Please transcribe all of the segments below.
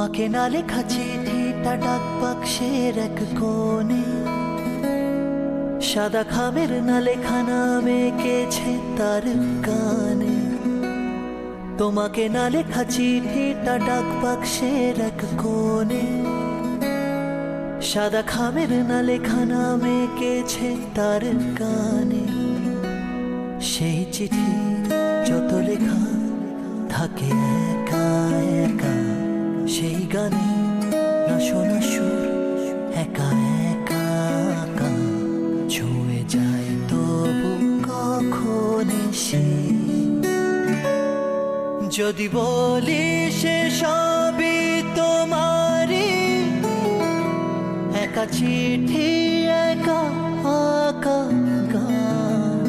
তোমাকে না লেখা চিঠিটা ডাক বাক্সের এক কোণে, সাদা খামের না লেখা নাম এঁকেছে তার গানে। তোমাকে না লেখা চিঠিটা ডাক বাক্সের এক কোণে, সাদা খামের না লেখা নাম এঁকেছে তার গানে। সেই চিঠির যত লেখা থাকে একা একা, সেই গানে না শোনা সুর একা একা একা ছুঁয়ে যায় তবু কখন এসে। যদি বলি সে সবই তোমারই, একা চিঠি একা আঁকা গান।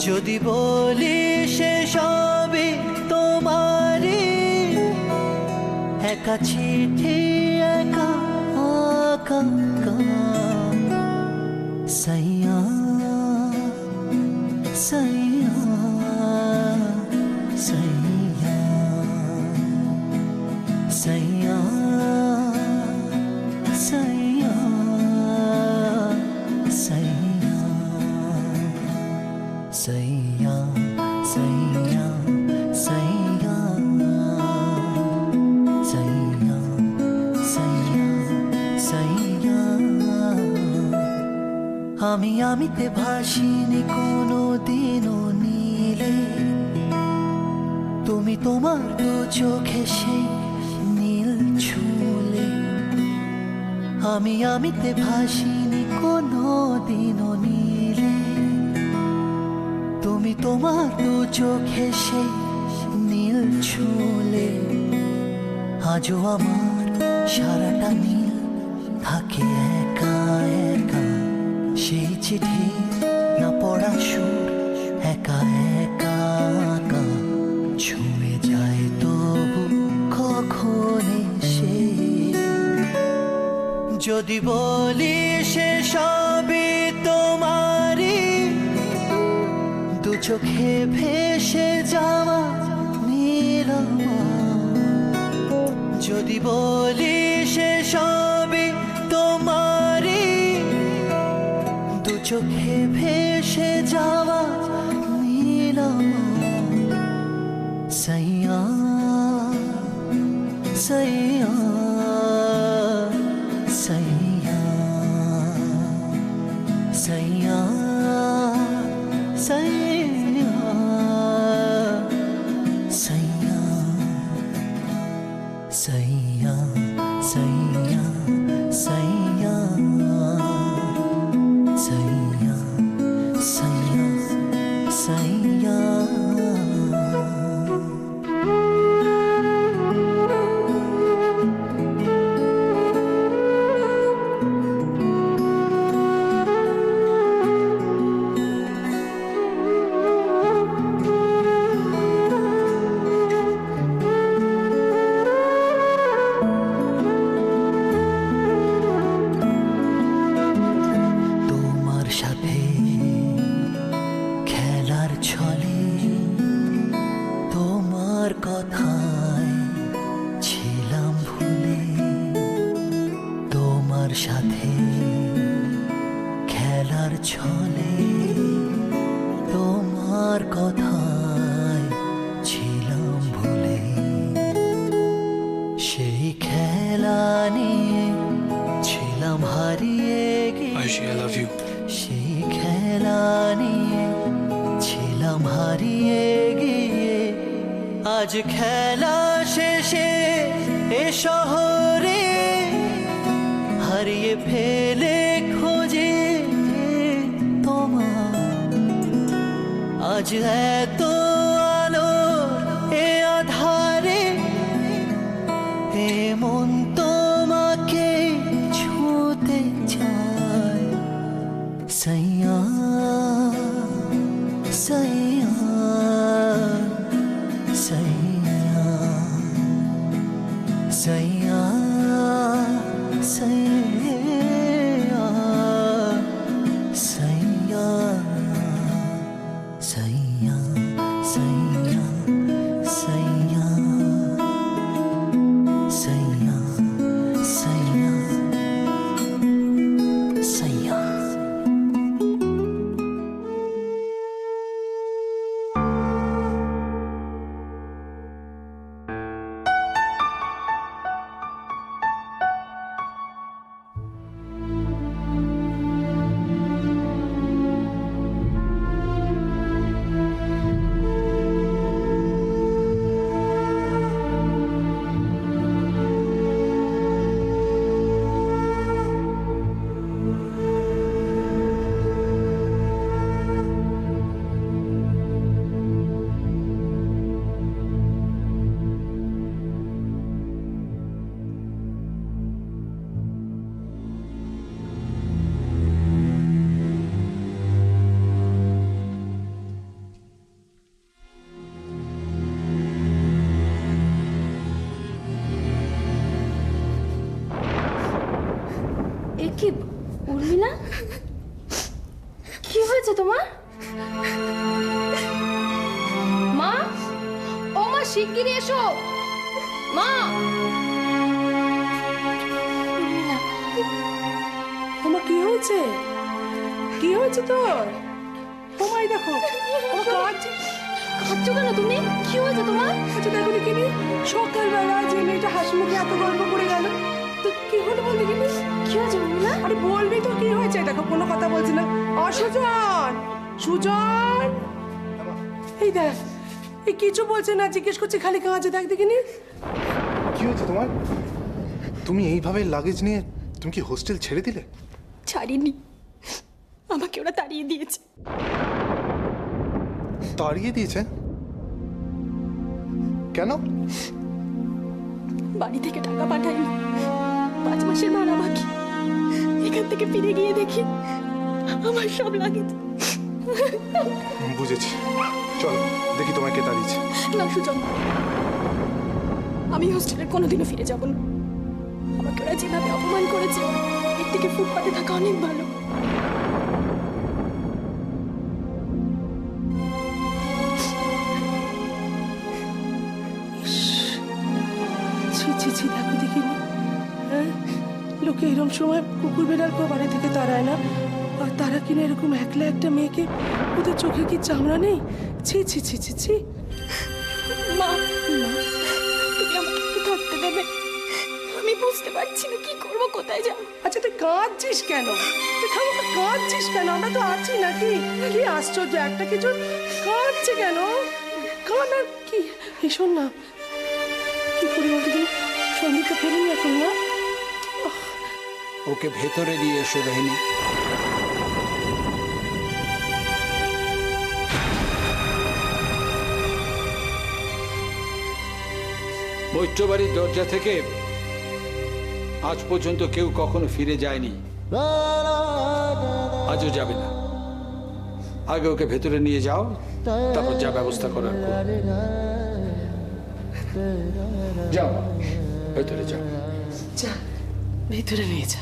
যদি বলি সে সবই তোমারই, একা চিঠি একা আঁকা গান। সাইয়া সাইয়া সাইয়া সাইয়া সাইয়া সাইয়া সাইয়া সাইয়া সাইয়া সাইয়া সাইয়া সাইয়া। আমি আমিতে ভাসিনি কোনো দিনও নীলে, তুমি তোমার দু চোখে সেই নীল ছুলে। আমি আমিতে ভাসিনি কোনো দিনও নীলে, তুমি তোমার দু চোখে সেই নীল ছুলে। আজও আমার সারাটা নীল থাকে একা একা, সেই চিঠি না পড়া সুর একা একা একা ছুঁয়ে যায় তবু কখন এসে। যদি বলি সে সবই তোমারই, দু চোখে ভেসে যাওয়া নীল আমার। যদি বলি সে সবই তোমারই, দু চোখে ভেসে যাওয়া নীল আমার। সাইয়া সাইয়া সাইয়া সাইয়া সাইয়া সাইয়া সাইয়া সাইয়া সাইয়া সাইয়া সাইয়া সাইয়া। ছলে তোমার কথায় ছিলাম ভুলে, তোমার সাথে খেলার ছলে তোমার কথায় ছিলাম ভুলে। সেই খেলা নিয়ে ছিলাম হারিয়ে গিয়ে, সেই খেলা নিয়ে ছিলাম হারিয়ে গিয়ে। আজ খেলা শেষে এ শহরে হারিয়ে ফেলে খোঁজে তোমার। আজ এত আলো এ আধারে, এ মন তোমাকে ছুঁতে চায়। সাইয়া সাইয়া সাইয়া সাইয়া সাইয়া সাইয়া সাইয়া সাইয়া সাইয়া সাইয়া। শিগগিরই এসো। মা, তোমার কি হয়েছে? কি হয়েছে তোর? তোমায় দেখো খাচ্ছো কেন তুমি? কি হয়েছে তোমার? আচ্ছা দেখো দেখিনি, সকালবেলা যে মেয়েটা হাসি মুখে এত গল্প করে গেল, তো কি হলো বল দেখিনি? কি হয়েছে মমিলা? আরে বলবি তো কি হয়েছে? দেখো কোনো কথা বলছি না। সুজন, সুজন, এই দেখ, এই কিছু বলছে না, জিজ্ঞেস করছে খালি কাঁচে, দেখ দেখিনি। কি হয়েছে তোমার? তুমি এইভাবে লাগেজ নিয়ে তুমি কি হোস্টেল ছেড়ে দিলে? ছাড়িনি, আমাকে ওরা তাড়িয়ে দিয়েছে। তাড়িয়ে দিয়েছে? কেন? বাড়ি থেকে টাকা পাঠায়নি, 5 মাসের ভাড়া বাকি। এখান থেকে ফিরে গিয়ে দেখি আমার সব লাগেজ। বুঝেছি, চলো দেখি তোমায় কে তাড়িয়েছে। না সুজন, আমি হোস্টেলে কোনোদিনও ফিরে যাব না। আমাকে ওরা যেভাবে অপমান করেছে, এর থেকে ফুটপাতে থাকা অনেক ভালো। ছি ছি ছি, দেখো দেখিনি, হ্যাঁ, লোকে এরকম সময় কুকুর বেড়ালকেও বাড়ি থেকে তাড়ায় না, আর তারা কিনা এরকম একলা একটা মেয়েকে, ওদের চোখে কি চামড়া নেই? ছি ছি ছি ছি ছি। মা, তুমি আমাকে একটু থাকতে দেবে? আমি বুঝতে পারছি না কি করবো, কোথায় যাবো। আচ্ছা তুই কাঁদছিস কেন? তুই খামোখা কাঁদছিস কেন? আমরা তো আছি নাকি? কি আশ্চর্য, একটা কিছু কাঁদছে কেন? কাঁদার কি? এই শোন না, কি করি বলতে গেলে সন্দীপ তো ফেরেনি এখন, না? ওকে ভেতরে দিয়ে এসো রহিনী। মৈত্রবাড়ির দরজা থেকে আজ পর্যন্ত কেউ কখনো ফিরে যায়নি, আজও যাবে না। আগে ওকে ভেতরে নিয়ে যাও, তারপর যা ব্যবস্থা করার করো। যাও, ভেতরে যাও। যা, ভেতরে নিয়ে যা।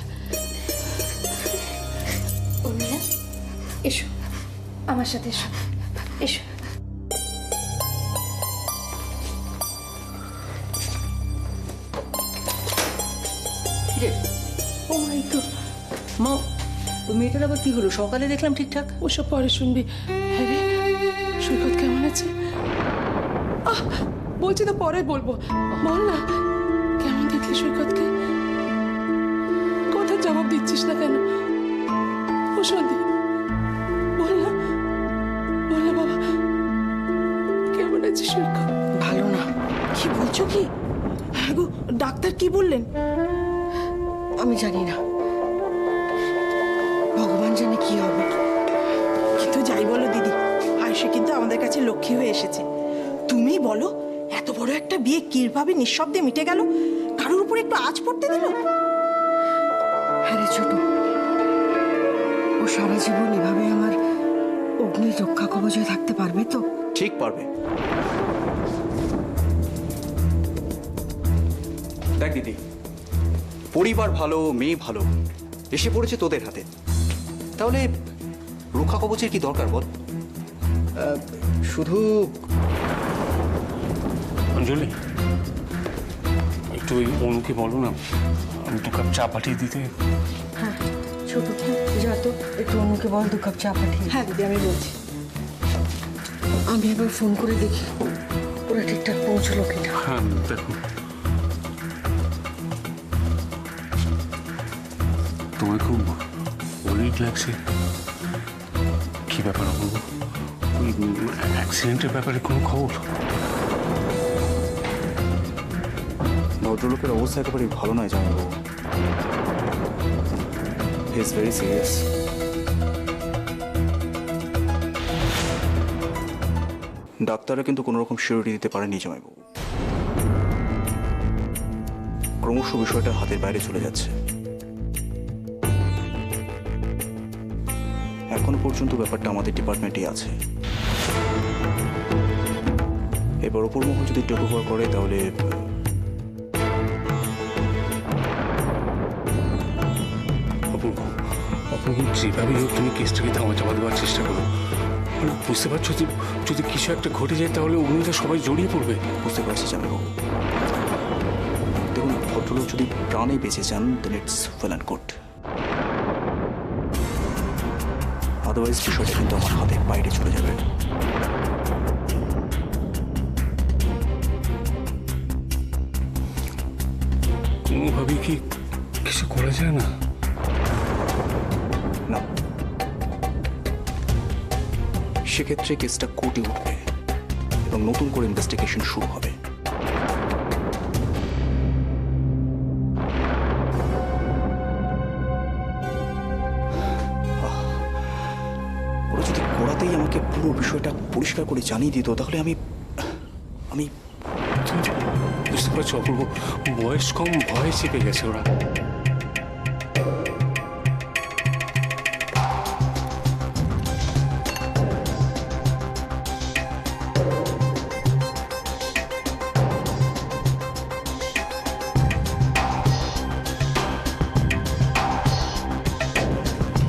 উর্মিলা, এসো আমার সাথে, এসো এসো। ও মাই তো মা, ওই মেয়েটার আবার কি হলো? সকালে দেখলাম ঠিকঠাক। ওসব পরে শুনবি। হ্যাঁ রে, সৈকত কেমন আছে? বলছি তো পরে বলবো, বল না কেমন দেখলি সৈকতকে? কথার জবাব দিচ্ছিস না কেন? ও সন্দীপ, বল না, বল না বাবা, কেমন আছে সৈকত? ভালো না। কি বলছো কি? হ্যাঁ গো, ডাক্তার কি বললেন? আমি জানি না, ভগবান জানে কি হবে। কিন্তু যাই বলো দিদি, আয়ুষে কিন্তু আমাদের কাছে লক্ষ্মী হয়ে এসেছে। তুমি বলো, এত বড় একটা বিয়ে কিভাবে নিঃশব্দে মিটে গেল? কারোর উপর একটু আঁচ পড়তে দিল? হ্যাঁ রে ছোট, ও সারা জীবন এভাবে আমার অগ্নির রক্ষা কবচে থাকতে পারবে তো? ঠিক পারবে। দেখ দিদি, পরিবার ভালো, মেয়ে ভালো, এসে পড়েছে তোদের হাতে, তাহলে রক্ষা কবচের কি দরকার বল? শুধু অঞ্জলি, একটু ওই অনুকে বলো না 2 কাপ চা পাঠিয়ে দিতে। হ্যাঁ ছোট, যা তো একটু অনুকে বল 2 কাপ চা পাঠিয়ে। হ্যাঁ দিদি, আমি বলছি। আমি একবার ফোন করে দেখি ওরা ঠিকঠাক পৌঁছলো কিনা। হ্যাঁ দেখো, তোমায় খুব ওয়ারিড লাগছে। কি ব্যাপার অপূর্ব? ওই অ্যাক্সিডেন্টের ব্যাপারে কোনো খবর? ভদ্রলোকের অবস্থা একেবারেই ভালো নয় জামাইবাবু। He is very serious. ডাক্তাররা কিন্তু কোনো রকম সিউরিটি দিতে পারেনি জামাইবাবু। ক্রমশ বিষয়টা হাতের বাইরে চলে যাচ্ছে। এখনো পর্যন্ত ব্যাপারটা আমাদের ডিপার্টমেন্টেই আছে। এবার ওপর মহল যদি টেক ওভার করে তাহলে অপূর্ব, যেভাবেই হোক তুমি কেসটাকে ধামা চাপা দেওয়ার চেষ্টা করো। মানে বুঝতে পারছো, যদি কিছু একটা ঘটে যায় তাহলে অগ্নিতে সবাই জড়িয়ে পড়বে। বুঝতে পারছি জামাইবাবু। দেখুন, ভদ্রলোক যদি প্রাণে বেঁচে যান then it's well and good, otherwise বিষয়টা কিন্তু আমার হাতের বাইরে চলে যাবে। কোনোভাবেই কি কিছু করা যায় না? না, সেক্ষেত্রে কেসটা কোর্টে উঠবে এবং নতুন করে ইনভেস্টিগেশন শুরু হবে। ওরা যদি গোড়াতেই আমাকে পুরো বিষয়টা পরিষ্কার করে জানিয়ে দিত তাহলে আমি তুমি বুঝতে পারছো অপূর্ব, বয়স কম, ভয়ে চেপে গেছে ওরা।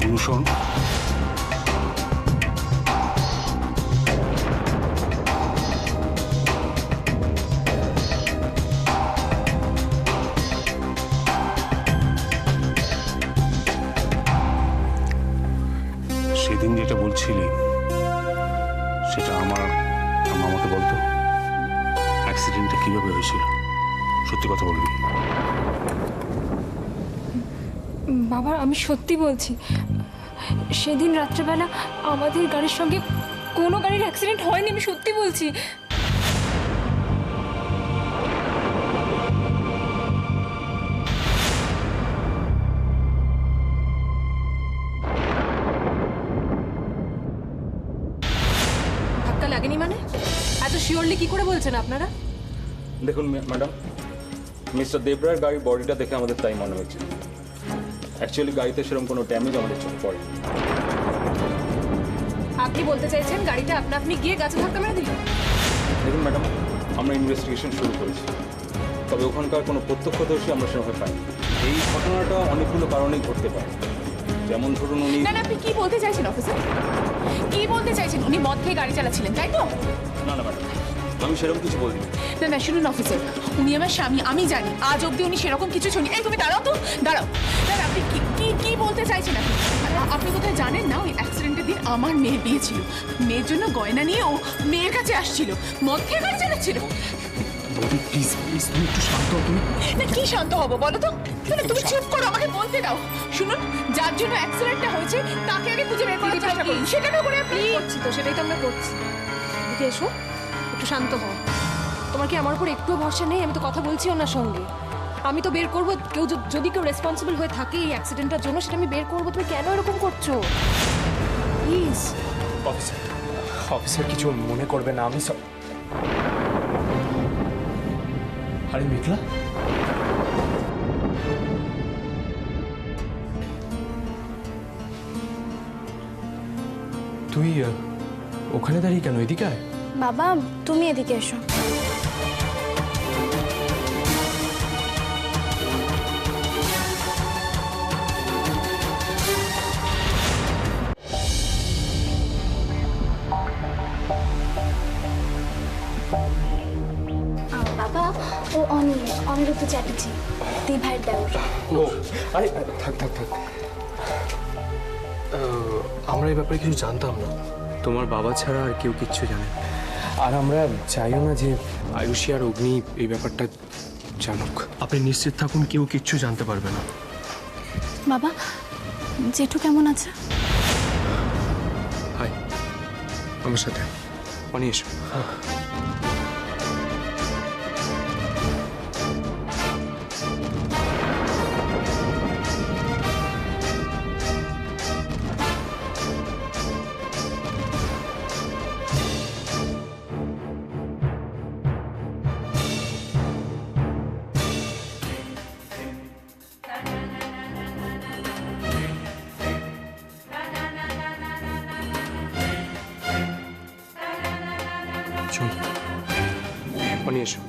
অনুসরণ সেদিন যেটা বলছিলি সেটা আমাকে বলতো, অ্যাক্সিডেন্টটা কিভাবে হয়েছিল? সত্যি কথা বলবি? বাবা, আমি সত্যি বলছি, সেদিন রাত্রেবেলা আমাদের গাড়ির সঙ্গে কোনো গাড়ির অ্যাক্সিডেন্ট হয়নি, আমি সত্যি বলছি। ধাক্কা লাগেনি মানে? এত শিওরলি কি করে বলছেন আপনারা? দেখুন ম্যাডাম, মিস্টার দেবরায়ের গাড়ির বডিটা দেখে আমাদের তাই মনে হচ্ছে। অ্যাকচুয়ালি গাড়িতে সেরকম কোনো ড্যামেজ আমাদের চোখে পড়েনি। আপনি বলতে চাইছেন গাড়িটা আপনি গিয়ে গাছে ধাক্কা মেরে দিল? দেখুন ম্যাডাম, আমরা ইনভেস্টিগেশন শুরু করেছি, তবে ওখানকার কোনো প্রত্যক্ষদর্শী আমরা সেভাবে পাইনি। এই ঘটনাটা অনেকগুলো কারণেই ঘটতে পারে, যেমন ধরুন উনি... না, আপনি কি বলতে চাইছেন অফিসার? কি বলতে চাইছেন? উনি মদ খেয়ে গাড়ি চালাচ্ছিলেন, তাই তো? না ম্যাডাম, আমি সেরকম কিছু বলিনি। না শুনুন অফিসার, উনি আমার স্বামী, আমি জানি আজ অবধি উনি সেরকম কিছু শুনি। এই তুমি দাঁড়াও তো, দাঁড়াও। আপনি কি বলতে চাইছেন? আপনি কোথায় জানেন না ওই অ্যাক্সিডেন্টের দিন আমার মেয়ের বিয়ে ছিল, মেয়ের জন্য গয়না নিয়ে ও মেয়ের কাছে আসছিল, মদ খেয়ে গাড়ি চালাচ্ছিল। প্লিজ প্লিজ তুমি একটু শান্ত হও। তুমি না কি শান্ত হবো বলো তো? তুমি চুপ করো, আমাকে বলতে দাও। শুনুন, যার জন্য অ্যাক্সিডেন্টটা হয়েছে তাকে আগে খুঁজে বের করার চেষ্টা করুন। সেটাও করে আপনি করছি তো, সেটাই তো আমরা করছি। দিদি এসো, একটু শান্ত হও। তোমার কি আমার উপর একটুও ভরসা নেই? আমি তো কথা বলছি ওনার সঙ্গে, আমি তো বের করবো। যদি কেউ রেসপন্সিবল হয়ে থাকে এই অ্যাক্সিডেন্টটার জন্য, সেটা আমি বের করবো। তুমি কেন এরকম করছো? প্লিজ অফিসার কিছু মনে করবে না, আমি সব... আরে মেঘলা, তুই ওখানে দাঁড়িয়ে কেন? এদিকে আয়। বাবা, তুমি এদিকে এসো। বাবা, ও অনিরুদ্ধ চ্যাটার্জি, তুই ভাইয়ের দেওর। ও আরে থাক থাক থাক, আমরা এই ব্যাপারে কিছু জানতাম না। তোমার বাবা ছাড়া আর কেউ কিচ্ছু জানে না। আর আমরা চাইও না যে আয়ুষী আর অগ্নি এই ব্যাপারটা জানুক। আপনি নিশ্চিত থাকুন, কেউ কিচ্ছু জানতে পারবে না। বাবা, জেঠু কেমন আছে? হাই, আমার সাথে পানি এসো। চল, পানি এসো।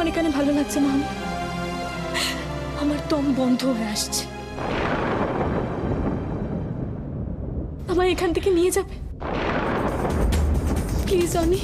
এখানে ভালো লাগছে না, আমার দম বন্ধ হয়ে আসছে। আমায় এখান থেকে নিয়ে যাবে প্লিজ অনি।